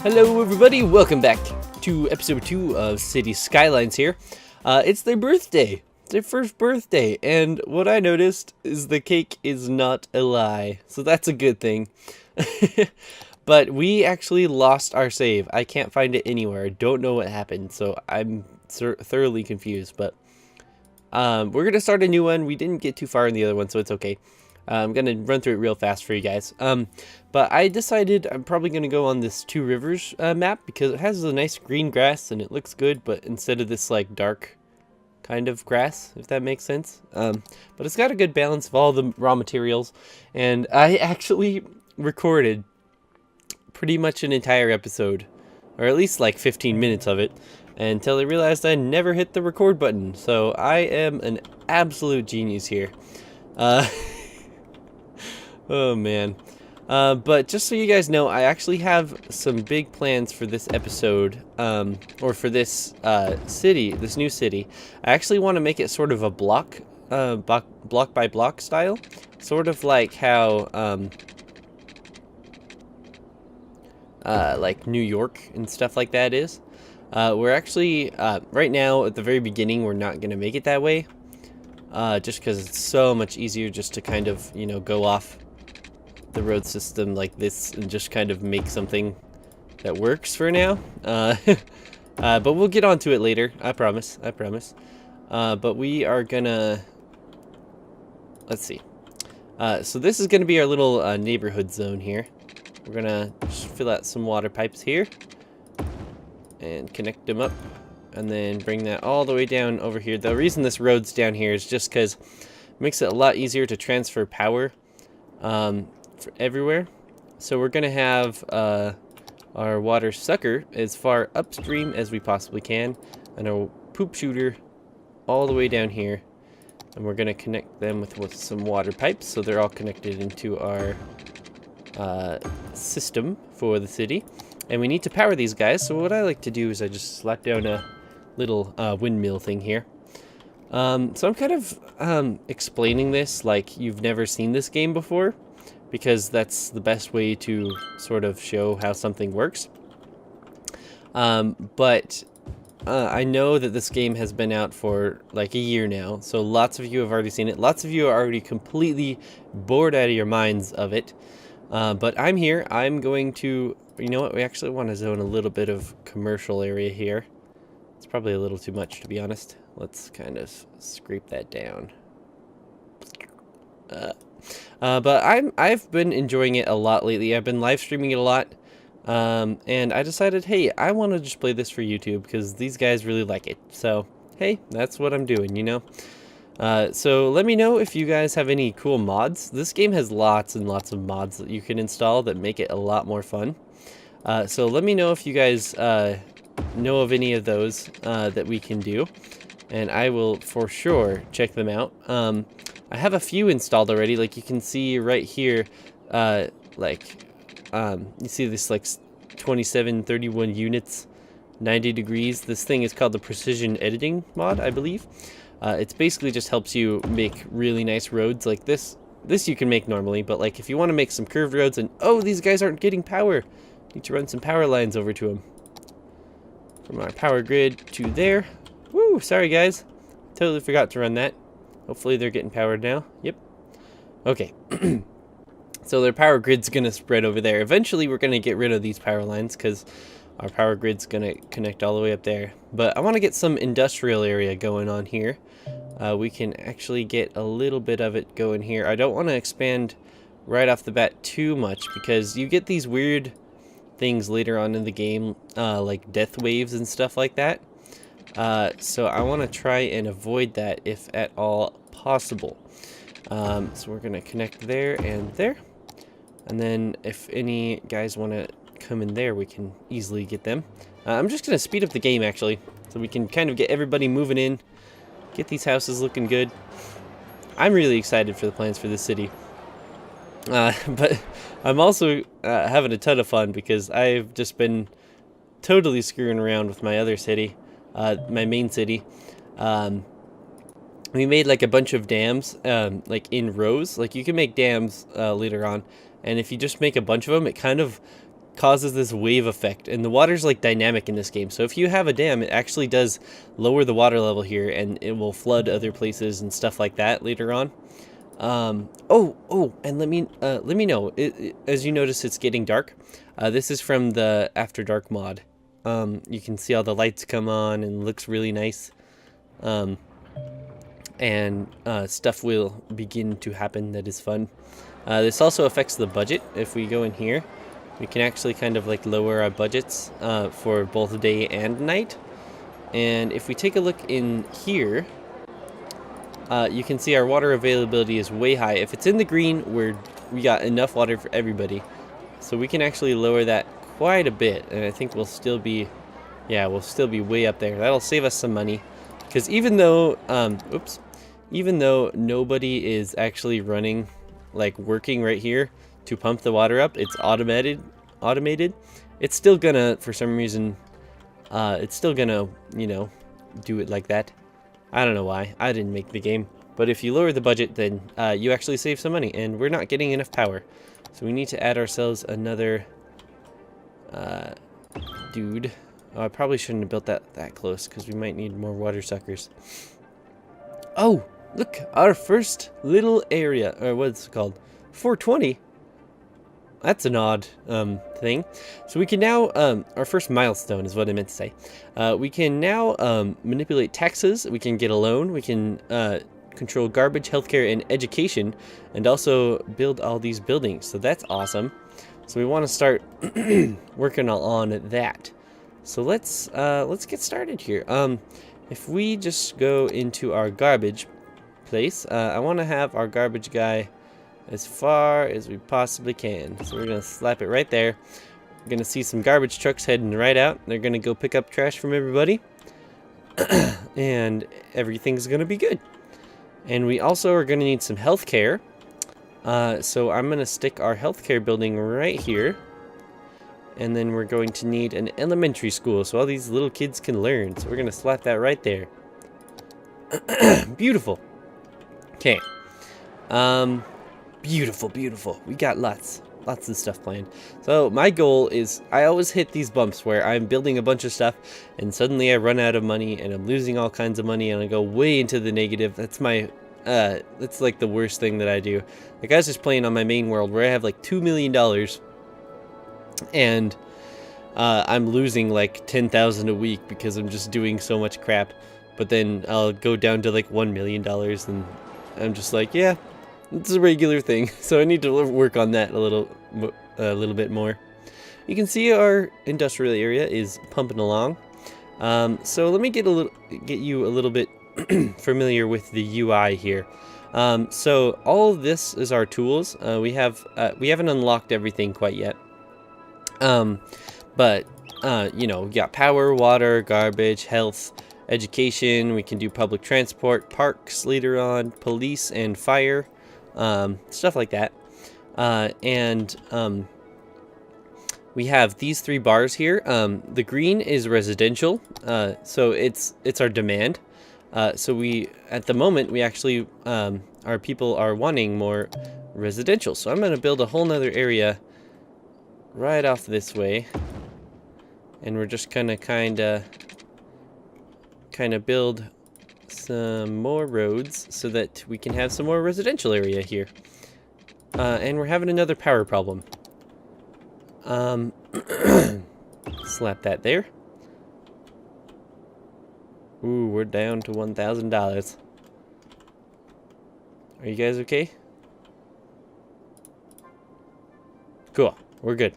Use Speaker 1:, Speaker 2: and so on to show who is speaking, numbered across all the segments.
Speaker 1: Hello everybody, welcome back to episode 2 of City Skylines here. It's their birthday. It's their first birthday, and what I noticed is the cake is not a lie, so that's a good thing. But we actually lost our save. I can't find it anywhere. I don't know what happened, so I'm thoroughly confused, but we're gonna start a new one. We didn't get too far in the other one, so it's okay. I'm gonna run through it real fast for you guys. But I decided I'm probably gonna go on this Two Rivers map because it has a nice green grass and it looks good, but instead of this like dark kind of grass, if that makes sense. But it's got a good balance of all the raw materials, and I actually recorded pretty much an entire episode, or at least like 15 minutes of it, until I realized I never hit the record button. So I am an absolute genius here. Oh man. But just so you guys know, I actually have some big plans for this episode, or for this city, this new city. I actually want to make it sort of a block by block style, sort of like how like New York and stuff like that is. We're actually right now at the very beginning, we're not gonna make it that way, just because it's so much easier just to kind of, you know, go off the road system like this and just kind of make something that works for now. But we'll get onto it later. I promise. But we are gonna, let's see. So this is gonna be our little neighborhood zone here. We're gonna just fill out some water pipes here and connect them up, and then bring that all the way down over here. The reason this road's down here is just because it makes it a lot easier to transfer power for everywhere. So we're gonna have our water sucker as far upstream as we possibly can, and our poop shooter all the way down here, and we're gonna connect them with some water pipes so they're all connected into our system for the city. And we need to power these guys, so what I like to do is I just slap down a little windmill thing here. So I'm kind of explaining this like you've never seen this game before, because that's the best way to sort of show how something works. But I know that this game has been out for like a year now, so lots of you have already seen it. Lots of you are already completely bored out of your minds of it. But I'm here. I'm going to, you know what, we actually want to zone a little bit of commercial area here. It's probably a little too much, to be honest. Let's kind of scrape that down. But I've been enjoying it a lot lately. I've been live streaming it a lot, and I decided, hey, I want to just play this for YouTube because these guys really like it. So hey, that's what I'm doing, you know. So let me know if you guys have any cool mods. This game has lots and lots of mods that you can install that make it a lot more fun. So let me know if you guys know of any of those that we can do, and I will for sure check them out. I have a few installed already, like you can see right here. You see this like 2731 units, 90 degrees. This thing is called the Precision Editing mod, I believe. It's basically just helps you make really nice roads like this. This you can make normally, but like if you want to make some curved roads and, oh, these guys aren't getting power, need to run some power lines over to them. From our power grid to there. Woo, sorry guys. Totally forgot to run that. Hopefully they're getting powered now. Yep. Okay. So their power grid's gonna spread over there. Eventually we're gonna get rid of these power lines because our power grid's gonna connect all the way up there. But I want to get some industrial area going on here. We can actually get a little bit of it going here. I don't want to expand right off the bat too much because you get these weird things later on in the game, like death waves and stuff like that. So I want to try and avoid that if at all possible. So we're going to connect there and there. And then if any guys want to come in there, we can easily get them. I'm just going to speed up the game actually, so we can kind of get everybody moving in, get these houses looking good. I'm really excited for the plans for this city. But I'm also having a ton of fun because I've just been totally screwing around with my other city. My main city. We made like a bunch of dams, like in rows. Like you can make dams later on, and if you just make a bunch of them, it kind of causes this wave effect, and the water's like dynamic in this game. So if you have a dam, it actually does lower the water level here, and it will flood other places and stuff like that later on. And let me know, as you notice, it's getting dark. This is from the After Dark mod. You can see all the lights come on and looks really nice. Stuff will begin to happen that is fun. This also affects the budget. If we go in here, we can actually kind of like lower our budgets for both day and night. And if we take a look in here, you can see our water availability is way high. If it's in the green, we got enough water for everybody. So we can actually lower that quite a bit, and I think we'll still be way up there. That'll save us some money, because even though nobody is actually running, like working right here to pump the water up, it's automated. It's still gonna, for some reason, you know, do it like that. I don't know why. I didn't make the game. But if you lower the budget, then you actually save some money, and we're not getting enough power. So we need to add ourselves another dude. Oh, I probably shouldn't have built that close, because we might need more water suckers. Oh, look, our first little area, or what's it called? 420. That's an odd thing. So we can now, our first milestone is what I meant to say. We can now manipulate taxes, we can get a loan, we can control garbage, healthcare, and education, and also build all these buildings. So that's awesome. So we want to start working on that. So let's get started here. If we just go into our garbage place, I want to have our garbage guy as far as we possibly can. So we're gonna slap it right there. We're gonna see some garbage trucks heading right out. They're gonna go pick up trash from everybody. And everything's gonna be good. And we also are gonna need some healthcare. So I'm gonna stick our healthcare building right here. And then we're going to need an elementary school so all these little kids can learn. So we're gonna slap that right there. Beautiful. Okay. Beautiful. We got lots of stuff planned. So my goal is, I always hit these bumps where I'm building a bunch of stuff and suddenly I run out of money and I'm losing all kinds of money and I go way into the negative. That's my that's like the worst thing that I do. Like, I was just playing on my main world where I have like $2 million and I'm losing like 10,000 a week because I'm just doing so much crap. But then I'll go down to like $1 million and I'm just like, yeah, it's a regular thing. So I need to work on that a little bit more. You can see our industrial area is pumping along. So let me get you a little bit familiar with the UI here. So all of this is our tools. We haven't unlocked everything quite yet. But you know, we got power, water, garbage, health, education. We can do public transport, parks later on, police and fire, stuff like that. We have these 3 bars here. The green is residential, so it's our demand. So we, at the moment, we actually, our people are wanting more residential. So I'm going to build a whole nother area right off this way. And we're just going to kind of build some more roads so that we can have some more residential area here. And we're having another power problem. Slap that there. Ooh, we're down to $1,000. Are you guys okay? Cool. We're good.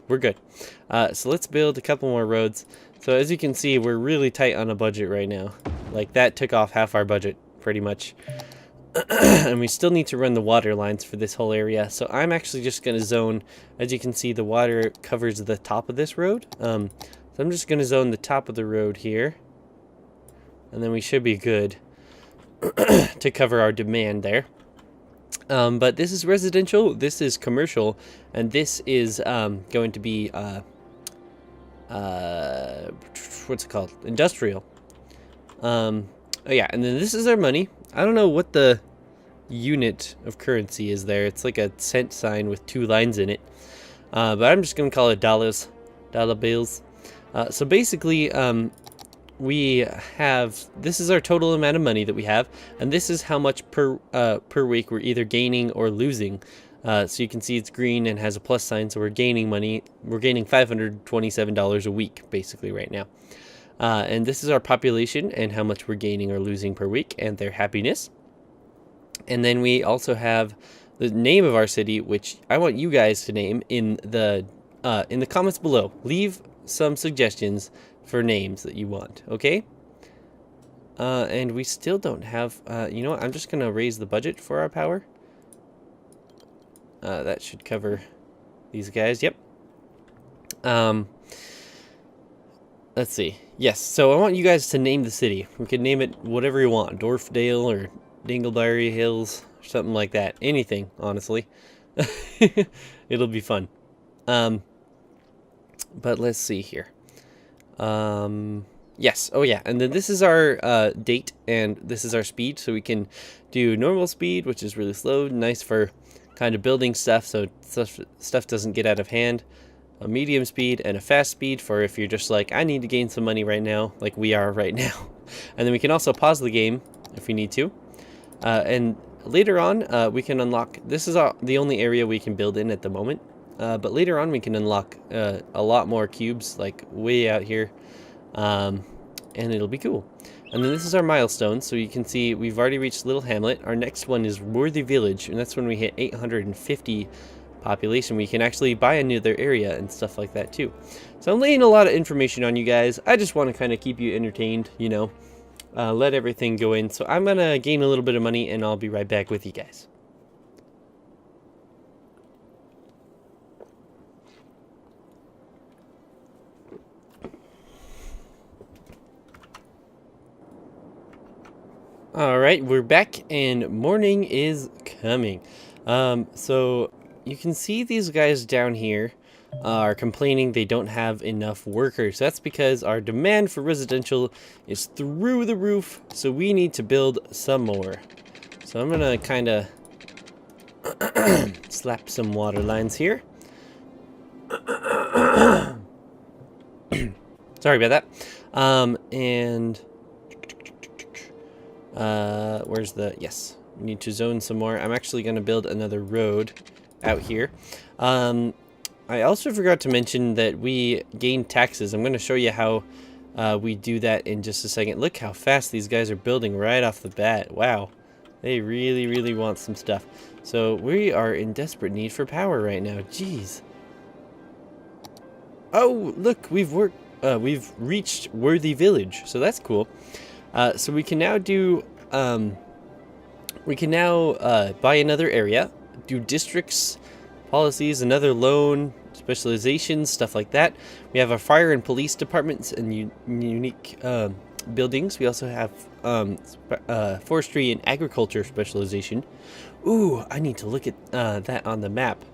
Speaker 1: So let's build a couple more roads. So as you can see, we're really tight on a budget right now. Like, that took off half our budget, pretty much. And we still need to run the water lines for this whole area. So I'm actually just going to zone, as you can see, the water covers the top of this road. So I'm just going to zone the top of the road here. And then we should be good to cover our demand there. But this is residential, this is commercial, and this is going to be, what's it called? Industrial. Oh yeah, and then this is our money. I don't know what the unit of currency is there. It's like a cent sign with 2 lines in it. But I'm just going to call it dollars. dollar bills. So basically, we have, this is our total amount of money that we have, and this is how much per week we're either gaining or losing. So you can see it's green and has a plus sign, so we're gaining money. We're gaining $527 a week basically right now. And this is our population and how much we're gaining or losing per week and their happiness. And then we also have the name of our city, which I want you guys to name in the comments below. Leave some suggestions for names that you want, okay? And we still don't have, you know what, I'm just going to raise the budget for our power. That should cover these guys, yep. Let's see. Yes, so I want you guys to name the city. We can name it whatever you want. Dwarfdale or Dingleberry Hills, or something like that. Anything, honestly. It'll be fun. But let's see here. Yes, oh yeah, and then this is our date, and this is our speed, so we can do normal speed, which is really slow, nice for kind of building stuff, so stuff doesn't get out of hand. A medium speed and a fast speed for if you're just like, I need to gain some money right now, like we are right now. And then we can also pause the game if we need to. And later on, we can unlock, this is the only area we can build in at the moment. But later on, we can unlock a lot more cubes, like way out here. And it'll be cool. And then this is our milestone, so you can see we've already reached Little Hamlet. Our next one is Worthy Village, and that's when we hit 850 population. We can actually buy another area and stuff like that too. So I'm laying a lot of information on you guys. I just want to kind of keep you entertained, you know, let everything go in. So I'm gonna gain a little bit of money and I'll be right back with you guys. Alright, we're back and morning is coming. So you can see these guys down here are complaining they don't have enough workers. That's because our demand for residential is through the roof, so we need to build some more. So I'm gonna kind of slap some water lines here. Sorry about that. And where's the, yes, we need to zone some more. I'm actually going to build another road out here. I also forgot to mention that we gain taxes. I'm going to show you how we do that in just a second. Look how fast these guys are building right off the bat. Wow, they really, really want some stuff. So we are in desperate need for power right now. Jeez. Oh, look, we've reached Worthy Village, so that's cool. So we can now do, buy another area, do districts, policies, another loan, specializations, stuff like that. We have our fire and police departments and unique buildings. We also have forestry and agriculture specialization. Ooh, I need to look at that on the map.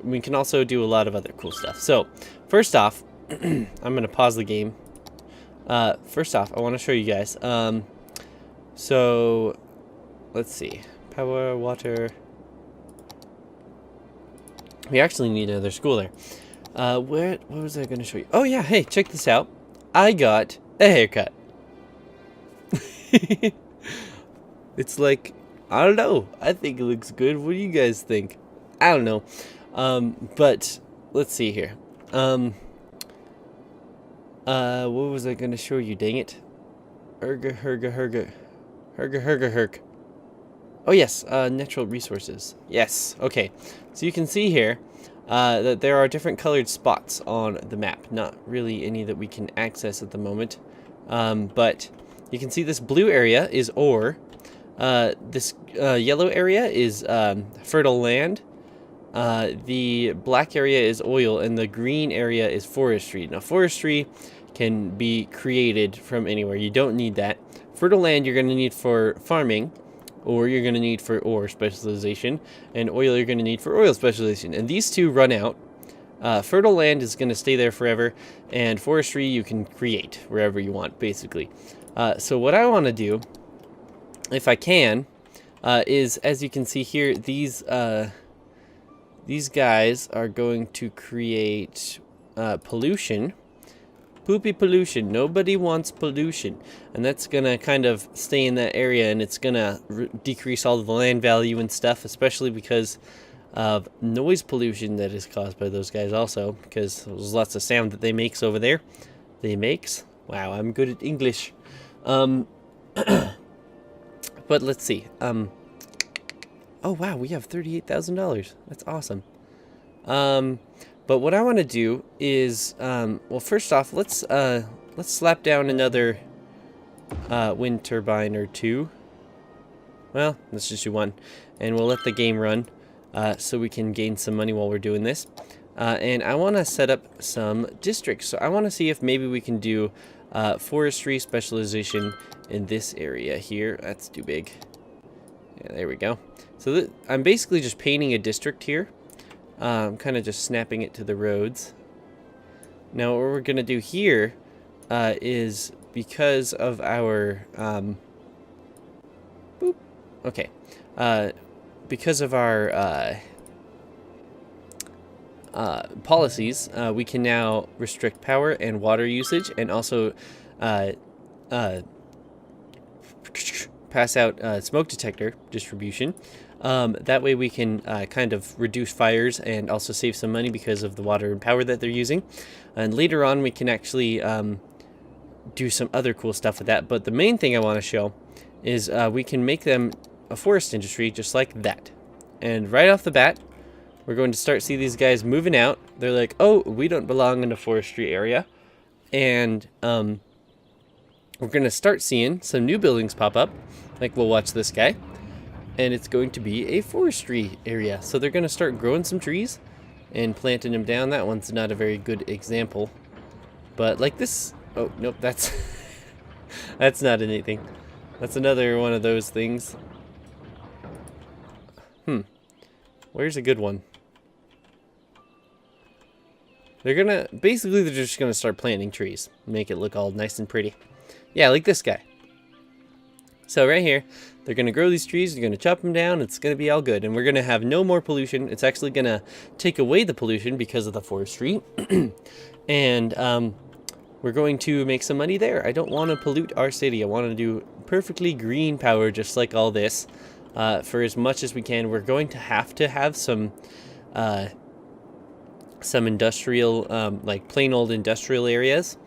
Speaker 1: We can also do a lot of other cool stuff. So, first off, I'm going to pause the game. First off, I want to show you guys. So, let's see. Power, water. We actually need another school there. What was I going to show you? Oh yeah, hey, check this out. I got a haircut. It's like, I don't know. I think it looks good. What do you guys think? I don't know. But let's see here. What was I going to show you? Dang it. Herga. Oh yes, natural resources. Yes, okay. So you can see here that there are different colored spots on the map. Not really any that we can access at the moment. But you can see this blue area is ore. This yellow area is fertile land. The black area is oil, and the green area is forestry. Now, forestry can be created from anywhere. You don't need that. Fertile land you're going to need for farming, or you're going to need for ore specialization, and oil you're going to need for oil specialization. And these two run out. Fertile land is going to stay there forever, and forestry you can create wherever you want, basically. So what I want to do, if I can, is, as you can see here, these these guys are going to create pollution. Poopy pollution. Nobody wants pollution. And that's going to kind of stay in that area, and it's going to decrease all of the land value and stuff, especially because of noise pollution that is caused by those guys also, because there's lots of sound that they makes over there. They makes? Wow, I'm good at English. But let's see. Oh wow, we have $38,000. That's awesome. But what I want to do is, well, first off, let's slap down another wind turbine or two. Well, let's just do one, and we'll let the game run so we can gain some money while we're doing this. And I want to set up some districts. So I want to see if maybe we can do forestry specialization in this area here. That's too big. Yeah, there we go. So I'm basically just painting a district here. I'm kind of just snapping it to the roads. Now what we're going to do here is, because of our boop, okay, because of our policies, we can now restrict power and water usage, and also pass out smoke detector distribution. That way we can kind of reduce fires and also save some money because of the water and power that they're using. And later on we can actually do some other cool stuff with that. But the main thing I want to show is we can make them a forest industry just like that. And right off the bat, we're going to start see these guys moving out. They're like, oh, we don't belong in a forestry area. And we're going to start seeing some new buildings pop up. Like, we'll watch this guy. And it's going to be a forestry area. So they're going to start growing some trees and planting them down. That one's not a very good example. But like this... Oh, nope, that's... that's not anything. That's another one of those things. Where's a good one? They're gonna... Basically, they're just gonna start planting trees. Make it look all nice and pretty. Yeah, like this guy. So right here, they're going to grow these trees, they're going to chop them down, it's going to be all good. And we're going to have no more pollution. It's actually going to take away the pollution because of the forestry. And we're going to make some money there. I don't want to pollute our city. I want to do perfectly green power just like all this. For as much as we can. We're going to have some industrial, like plain old industrial areas.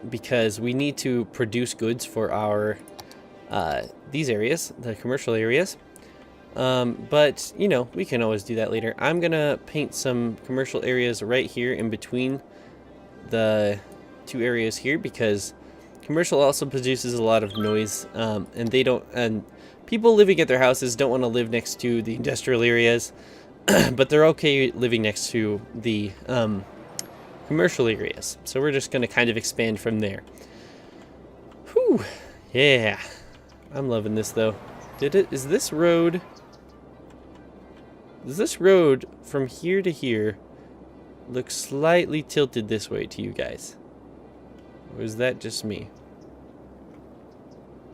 Speaker 1: Because we need to produce goods for our... these areas, the commercial areas. But, you know, we can always do that later. I'm going to paint some commercial areas right here in between the two areas here, because commercial also produces a lot of noise, and people living at their houses don't want to live next to the industrial areas, but they're okay living next to the commercial areas. So we're just going to kind of expand from there. Whew. Yeah. I'm loving this though. Is this road from here to here look slightly tilted this way to you guys? Or is that just me?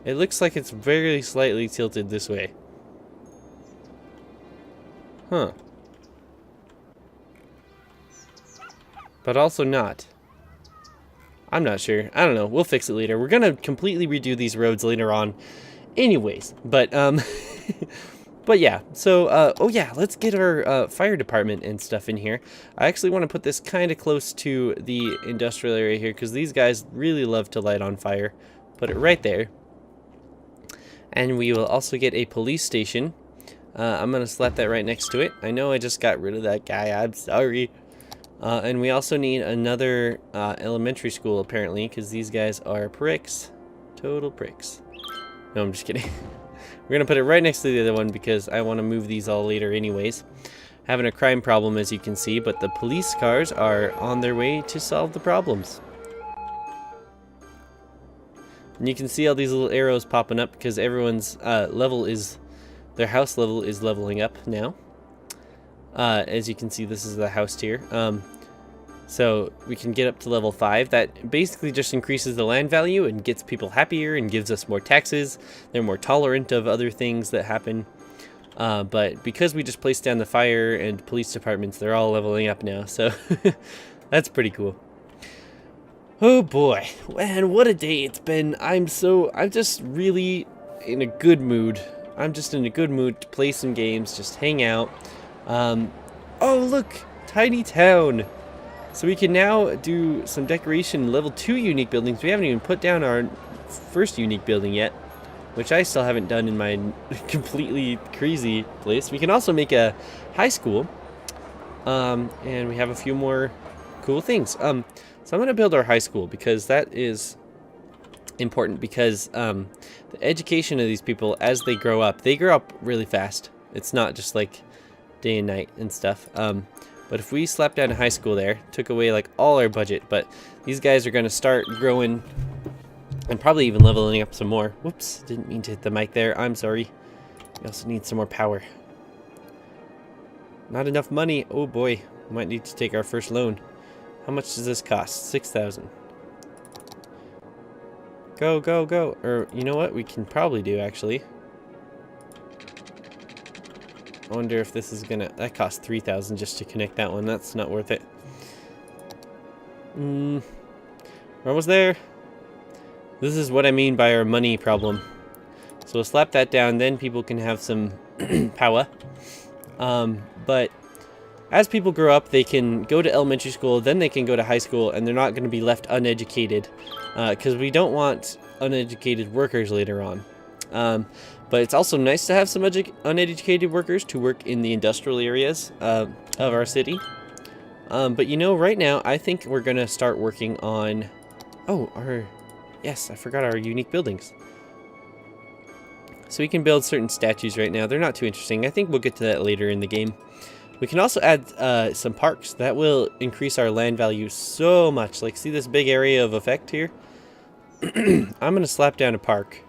Speaker 1: It looks like it's very slightly tilted this way. Huh. But also not. I'm not sure. I don't know. We'll fix it later. We're going to completely redo these roads later on anyways. But, but yeah. So, oh yeah, let's get our fire department and stuff in here. I actually want to put this kind of close to the industrial area here, because these guys really love to light on fire. Put it right there. And we will also get a police station. I'm going to slap that right next to it. I know I just got rid of that guy. I'm sorry. And we also need another elementary school, apparently, because these guys are pricks. Total pricks. No, I'm just kidding. We're going to put it right next to the other one because I want to move these all later anyways. Having a crime problem, as you can see, but the police cars are on their way to solve the problems. And you can see all these little arrows popping up because everyone's their house level is leveling up now. As you can see, this is the house tier. So we can get up to level 5. That basically just increases the land value and gets people happier and gives us more taxes. They're more tolerant of other things that happen. But because we just placed down the fire and police departments, they're all leveling up now, so that's pretty cool. Oh boy, man, what a day it's been. I'm just really in a good mood. I'm just in a good mood to play some games, just hang out. Oh look, tiny town. So we can now do some decoration level 2 unique buildings. We haven't even put down our first unique building yet, which I still haven't done in my completely crazy place. We can also make a high school, and we have a few more cool things. So I'm gonna build our high school because that is important, because the education of these people as they grow up really fast. It's not just like day and night and stuff. But if we slapped down a high school there, took away like all our budget, but these guys are gonna start growing and probably even leveling up some more. Whoops, didn't mean to hit the mic there. I'm sorry. We also need some more power. Not enough money. Oh boy, we might need to take our first loan. How much does this cost? 6,000. Go, go, go. Or you know what? We can probably do actually. I wonder if this is gonna. That cost 3,000 just to connect that one. That's not worth it. We're almost there. This is what I mean by our money problem. So we'll slap that down, then people can have some power. But as people grow up, they can go to elementary school, then they can go to high school, and they're not going to be left uneducated, because we don't want uneducated workers later on. But it's also nice to have some uneducated workers to work in the industrial areas of our city. But you know, right now, I think we're going to start working on... Oh, yes, I forgot our unique buildings. So we can build certain statues right now. They're not too interesting. I think we'll get to that later in the game. We can also add some parks. That will increase our land value so much. Like, see this big area of effect here? I'm going to slap down a park.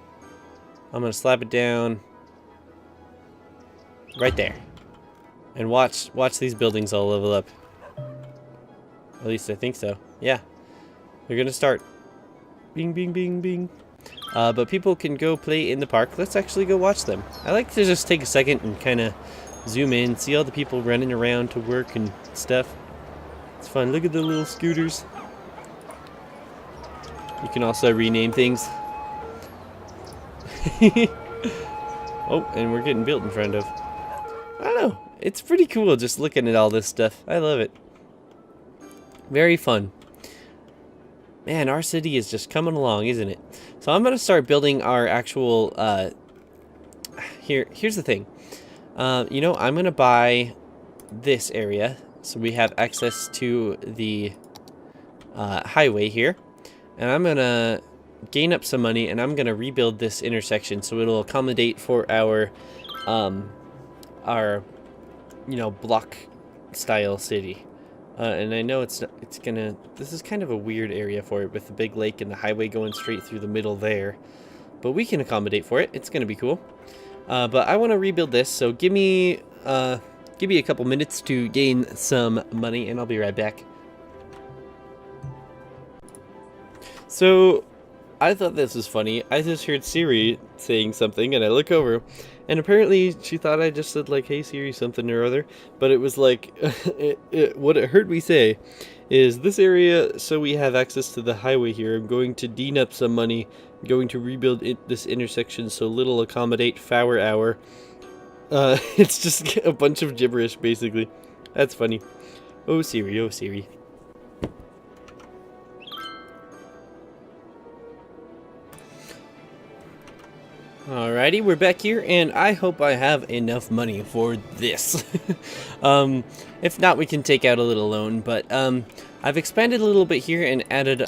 Speaker 1: I'm going to slap it down right there. And watch these buildings all level up. At least I think so. Yeah. They're going to start. Bing, bing, bing, bing. But people can go play in the park. Let's actually go watch them. I like to just take a second and kind of zoom in, see all the people running around to work and stuff. It's fun. Look at the little scooters. You can also rename things. Oh, and we're getting built in front of. I don't know. It's pretty cool just looking at all this stuff. I love it. Very fun. Man, our city is just coming along, isn't it? So I'm going to start building our actual... Here's the thing. You know, I'm going to buy this area so we have access to the highway here. And I'm going to gain up some money, and I'm going to rebuild this intersection so it'll accommodate for our you know, block style city. And I know it's gonna, this is kind of a weird area for it with the big lake and the highway going straight through the middle there, but we can accommodate for it. It's gonna be cool. But I want to rebuild this, so give me a couple minutes to gain some money, and I'll be right back. So I thought this was funny. I just heard Siri saying something, and I look over, and apparently she thought I just said like, "Hey Siri," something or other. But it was like, what it heard me say is, "This area, so we have access to the highway here. I'm going to dean up some money. I'm going to rebuild this intersection so little accommodate Fower Hour." It's just a bunch of gibberish, basically. That's funny. Oh Siri, oh Siri. Alrighty, we're back here, and I hope I have enough money for this. If not, we can take out a little loan, but I've expanded a little bit here and added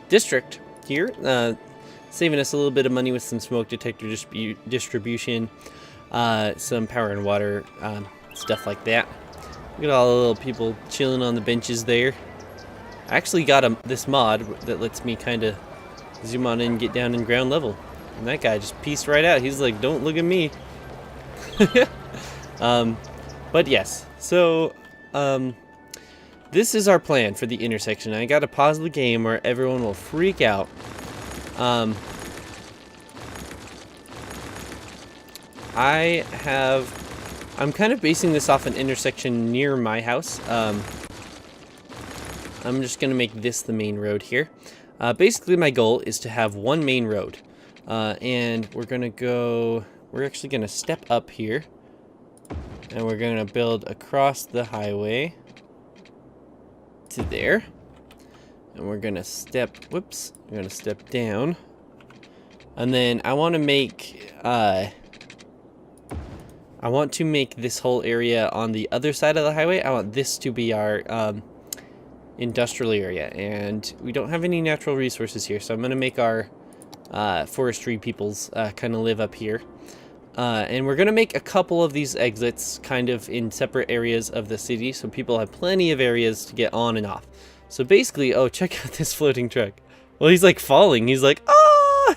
Speaker 1: district here, saving us a little bit of money with some smoke detector distribution, some power and water, stuff like that. Look at all the little people chilling on the benches there. I actually got this mod that lets me kind of zoom on in and get down in ground level. And that guy just pieced right out. He's like, "Don't look at me." But yes, so this is our plan for the intersection. I gotta pause the game or everyone will freak out. I'm kind of basing this off an intersection near my house. I'm just going to make this the main road here. Basically, my goal is to have one main road. And we're actually going to step up here. And we're going to build across the highway to there. And we're going to step down. And then I want to make this whole area on the other side of the highway. I want this to be our industrial area, and we don't have any natural resources here, so I'm going to make our forestry peoples kind of live up here. And we're going to make a couple of these exits kind of in separate areas of the city, so people have plenty of areas to get on and off. So basically, oh, check out this floating truck. Well, he's like falling. He's like, ah!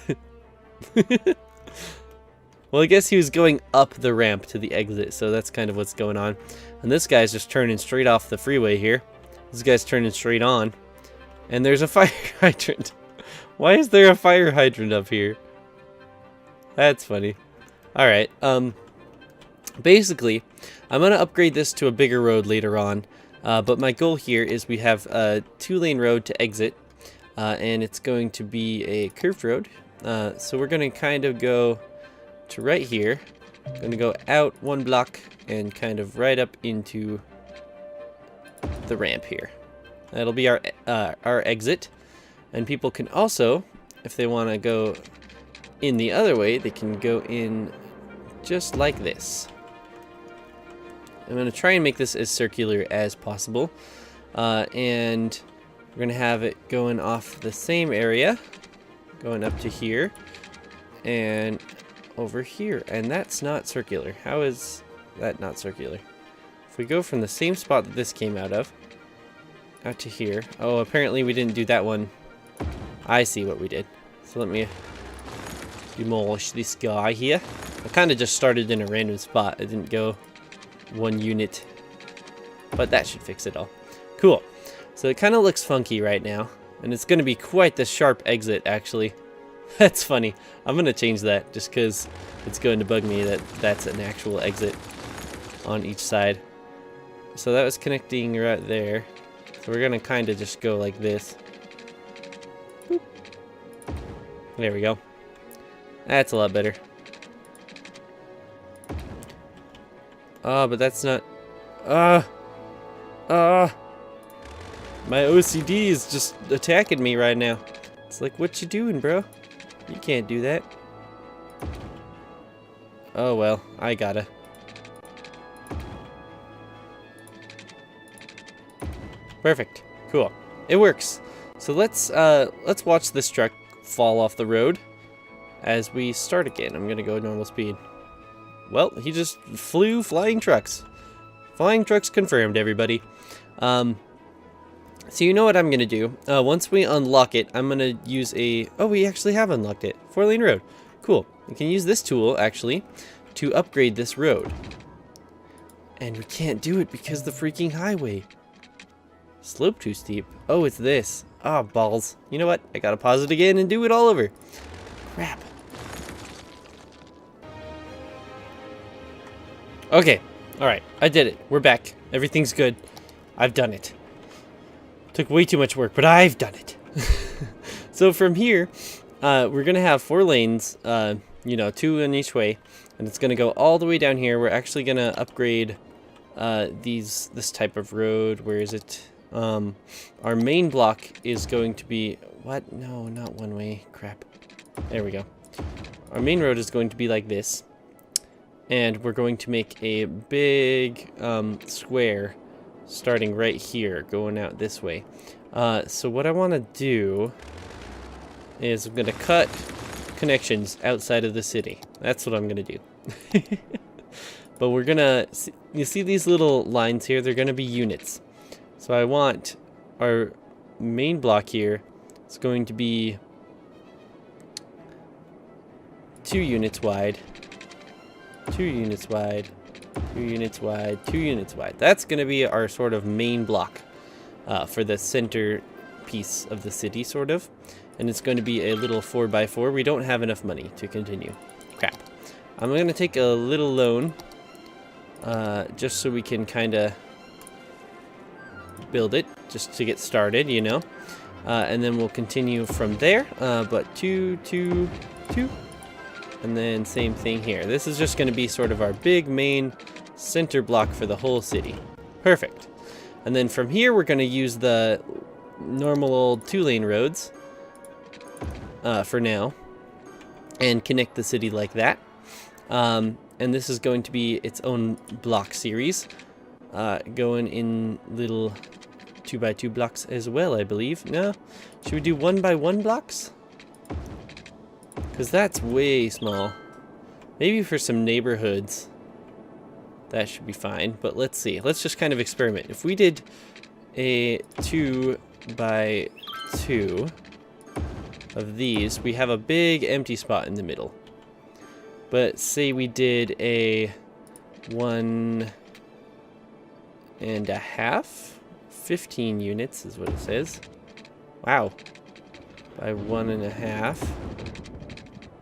Speaker 1: Well, I guess he was going up the ramp to the exit, so that's kind of what's going on. And this guy's just turning straight off the freeway here. This guy's turning straight on. And there's a fire hydrant. Why is there a fire hydrant up here? That's funny. Alright, basically, I'm going to upgrade this to a bigger road later on. But my goal here is we have a 2-lane road to exit. And it's going to be a curved road. So we're going to kind of go to right here. Going to go out 1 block and kind of right up into the ramp here. That'll be our exit. And people can also, if they want to go in the other way, they can go in just like this. I'm going to try and make this as circular as possible. And we're going to have it going off the same area, going up to here and over here. And that's not circular. How is that not circular? If we go from the same spot that this came out of, out to here. Oh, apparently we didn't do that one. I see what we did. So let me demolish this guy here. I kind of just started in a random spot. I didn't go 1 unit. But that should fix it all. Cool. So it kind of looks funky right now. And it's going to be quite the sharp exit, actually. That's funny. I'm going to change that just because it's going to bug me that that's an actual exit on each side. So that was connecting right there. So we're going to kind of just go like this. Boop. There we go. That's a lot better. Oh, but that's not... my OCD is just attacking me right now. It's like, what you doing, bro? You can't do that. Oh, well, I gotta. Perfect. Cool. It works. So let's watch this truck fall off the road as we start again. I'm gonna go normal speed. Well, he just flew flying trucks. Flying trucks confirmed, everybody. So you know what I'm gonna do. Once we unlock it, I'm gonna use a... Oh, we actually have unlocked it. 4-lane road. Cool. We can use this tool, actually, to upgrade this road. And we can't do it because the freaking highway. Slope too steep. Oh, it's this. Ah, balls. You know what? I gotta pause it again and do it all over. Crap. Okay. Alright. I did it. We're back. Everything's good. I've done it. Took way too much work, but I've done it. So from here, we're going to have 4 lanes, 2 in each way. And it's going to go all the way down here. We're actually going to upgrade this type of road. Where is it? Our main block is going to be... What? No, not one way. Crap. There we go. Our main road is going to be like this. And we're going to make a big square starting right here, going out this way. So what I want to do is I'm going to cut connections outside of the city. That's what I'm going to do. But we're going to... You see these little lines here? They're going to be units. So I want our main block here. It's going to be 2 units wide. 2 units wide. 2 units wide, 2 units wide. That's going to be our sort of main block for the center piece of the city, sort of. And it's going to be a little 4x4. We don't have enough money to continue. Crap. I'm going to take a little loan, just so we can kind of build it, just to get started, you know. And then we'll continue from there, but 2, 2, 2. And then same thing here. This is just going to be sort of our big main center block for the whole city. Perfect. And then from here, we're going to use the normal old 2-lane roads for now and connect the city like that. And this is going to be its own block series, going in little 2x2 blocks as well, I believe. No? Should we do 1x1 blocks? Because that's way small. Maybe for some neighborhoods, that should be fine. But let's see. Let's just kind of experiment. If we did a 2x2 of these, we have a big empty spot in the middle. But say we did a 1.5, 15 units is what it says. Wow. By 1.5.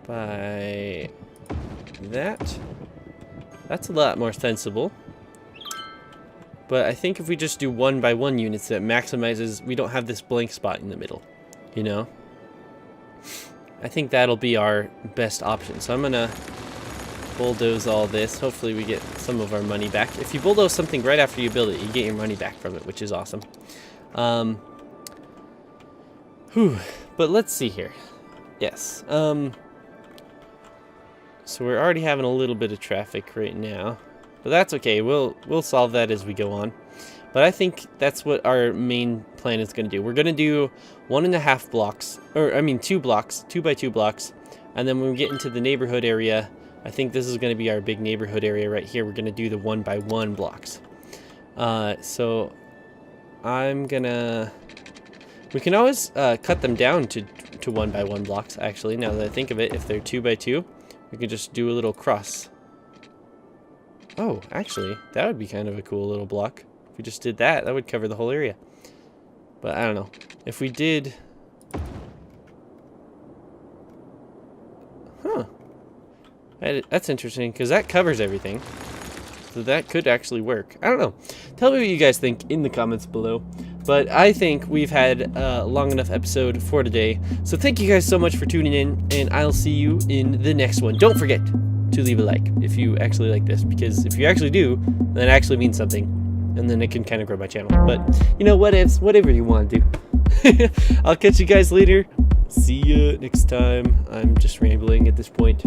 Speaker 1: By that. That's a lot more sensible. But I think if we just do 1x1 units, that maximizes, we don't have this blank spot in the middle, you know? I think that'll be our best option. So I'm gonna bulldoze all this. Hopefully we get some of our money back. If you bulldoze something right after you build it, you get your money back from it, which is awesome. But let's see here. Yes. So we're already having a little bit of traffic right now, but that's okay. We'll solve that as we go on. But I think that's what our main plan is going to do. We're going to do 1.5 blocks, or I mean 2 blocks, 2x2 blocks, and then when we get into the neighborhood area, I think this is going to be our big neighborhood area right here. We're going to do the 1x1 blocks. So I'm gonna. We can always cut them down to 1x1 blocks. Actually, now that I think of it, if they're 2x2, we could just do a little cross. Oh, actually, that would be kind of a cool little block. If we just did that, that would cover the whole area. But I don't know. If we did... Huh. That's interesting, because that covers everything. So that could actually work. I don't know. Tell me what you guys think in the comments below. But I think we've had a long enough episode for today. So thank you guys so much for tuning in, and I'll see you in the next one. Don't forget to leave a like if you actually like this, because if you actually do, then it actually means something, and then it can kind of grow my channel. But, you know, whatever you want to do. I'll catch you guys later. See ya next time. I'm just rambling at this point.